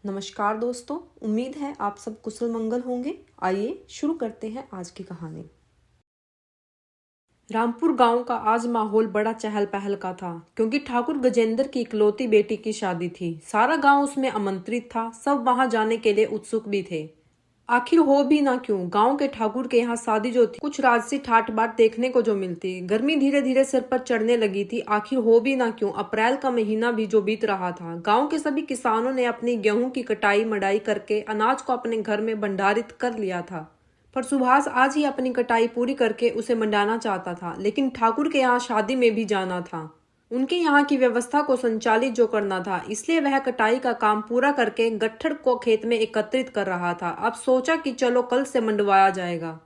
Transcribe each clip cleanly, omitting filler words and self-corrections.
नमस्कार दोस्तों, उम्मीद है आप सब कुशल मंगल होंगे। आइए शुरू करते हैं आज की कहानी। रामपुर गांव का आज माहौल बड़ा चहल पहल का था, क्योंकि ठाकुर गजेंद्र की इकलौती बेटी की शादी थी। सारा गांव उसमें आमंत्रित था। सब वहां जाने के लिए उत्सुक भी थे। आखिर हो भी ना क्यों, गांव के ठाकुर के यहाँ शादी जो थी कुछ राजसी ठाट बाट देखने को जो मिलती। गर्मी धीरे धीरे सिर पर चढ़ने लगी थी। आखिर हो भी ना क्यों, अप्रैल का महीना भी जो बीत रहा था। गांव के सभी किसानों ने अपनी गेहूं की कटाई मड़ाई करके अनाज को अपने घर में भंडारित कर लिया था। पर सुभाष आज ही अपनी कटाई पूरी करके उसे मंडाना चाहता था, लेकिन ठाकुर के यहाँ शादी में भी जाना था। उनके यहाँ की व्यवस्था को संचालित जो करना था, इसलिए वह कटाई का काम पूरा करके गट्ठर को खेत में एकत्रित कर रहा था। अब सोचा कि चलो कल से मंडवाया जाएगा,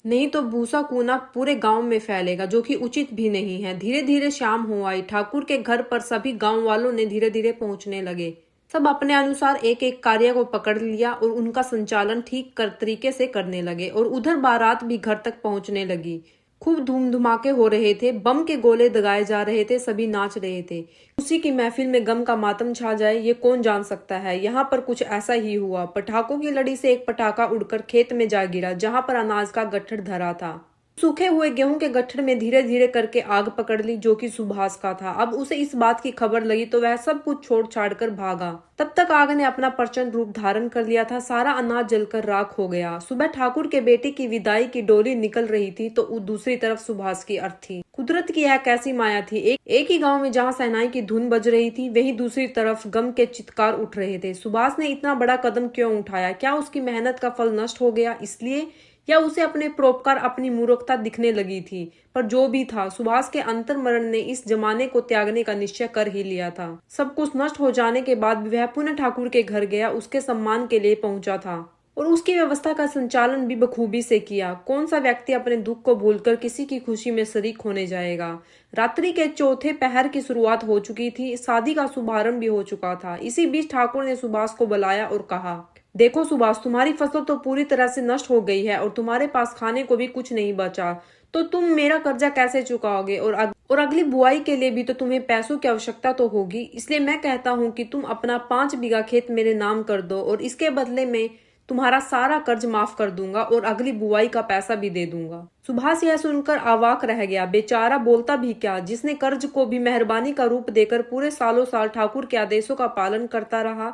नहीं तो भूसा कूना पूरे गांव में फैलेगा, जो कि उचित भी नहीं है। धीरे धीरे शाम हो आई। ठाकुर के घर पर सभी गांव वालों ने धीरे धीरे पहुंचने लगे। सब अपने अनुसार एक एक कार्य को पकड़ लिया और उनका संचालन ठीक कर तरीके से करने लगे। और उधर बारात भी घर तक पहुंचने लगी। खूब धूम धमाके हो रहे थे, बम के गोले दगाए जा रहे थे, सभी नाच रहे थे। उसी की महफिल में गम का मातम छा जाए ये कौन जान सकता है। यहाँ पर कुछ ऐसा ही हुआ। पटाखों की लड़ी से एक पटाखा उड़कर खेत में जा गिरा, जहाँ पर अनाज का गट्ठर धरा था। सूखे हुए गेहूं के गट्ठर में धीरे धीरे करके आग पकड़ ली, जो कि सुभाष का था। अब उसे इस बात की खबर लगी तो वह सब कुछ छोड़ छाड़ कर भागा। तब तक आग ने अपना प्रचंड रूप धारण कर लिया था। सारा अनाज जलकर राख हो गया। सुबह ठाकुर के बेटे की विदाई की डोली निकल रही थी तो दूसरी तरफ सुभाष की अर्थी। कुदरत की यह कैसी माया थी। एक ही गांव में जहां सहनाई की धुन बज रही थी, वहीं दूसरी तरफ गम के चित्कार उठ रहे थे। सुभाष ने इतना बड़ा कदम क्यों उठाया? क्या उसकी मेहनत का फल नष्ट हो गया इसलिए, या उसे अपने परोपकार अपनी मूर्खता दिखने लगी थी? पर जो भी था, सुभाष के अंतर्मरण ने इस जमाने को त्यागने का निश्चय कर ही लिया था। सब कुछ नष्ट हो जाने के बाद भी वह पुनः ठाकुर के घर गया, उसके सम्मान के लिए पहुंचा था और उसकी व्यवस्था का संचालन भी बखूबी से किया। कौन सा व्यक्ति अपने दुख को भूलकर किसी की खुशी में शरीक होने जाएगा? रात्रि के चौथे पहर की शुरुआत हो चुकी थी। शादी का शुभारंभ भी हो चुका था। इसी बीच ठाकुर ने सुभाष को बुलाया और कहा, देखो सुभाष, तुम्हारी फसल तो पूरी तरह से नष्ट हो गई है और तुम्हारे पास खाने को भी कुछ नहीं बचा, तो तुम मेरा कर्जा कैसे चुकाओगे? और अगली बुआई के लिए भी तो तुम्हें पैसों की आवश्यकता तो होगी। इसलिए मैं कहता हूँ कि तुम अपना 5 बीघा खेत मेरे नाम कर दो और इसके बदले में तुम्हारा सारा कर्ज माफ कर दूंगा और अगली बुआई का पैसा भी दे दूंगा। सुभाष यह सुनकर अवाक रह गया। बेचारा बोलता भी क्या, जिसने कर्ज को भी मेहरबानी का रूप देकर पूरे सालों साल ठाकुर के आदेशों का पालन करता रहा,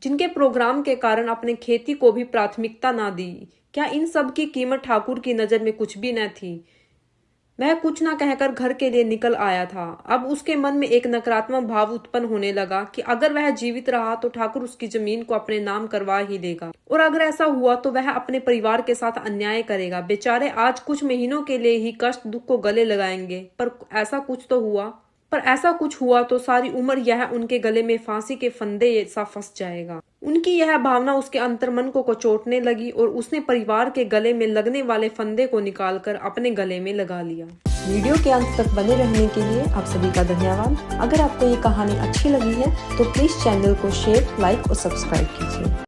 जिनके प्रोग्राम के कारण अपने खेती को भी प्राथमिकता ना दी। क्या इन सब की कीमत ठाकुर की नजर में कुछ भी न थी? वह कुछ ना कहकर घर के लिए निकल आया था। अब उसके मन में एक नकारात्मक भाव उत्पन्न होने लगा कि अगर वह जीवित रहा तो ठाकुर उसकी जमीन को अपने नाम करवा ही देगा, और अगर ऐसा हुआ तो वह अपने परिवार के साथ अन्याय करेगा। बेचारे आज कुछ महीनों के लिए ही कष्ट दुख को गले लगाएंगे, पर ऐसा कुछ हुआ तो सारी उम्र यह उनके गले में फांसी के फंदे सा फंस जाएगा। उनकी यह भावना उसके अंतर्मन को कचोटने लगी और उसने परिवार के गले में लगने वाले फंदे को निकालकर अपने गले में लगा लिया। वीडियो के अंत तक बने रहने के लिए आप सभी का धन्यवाद। अगर आपको ये कहानी अच्छी लगी है तो प्लीज चैनल को शेयर, लाइक और सब्सक्राइब कीजिए।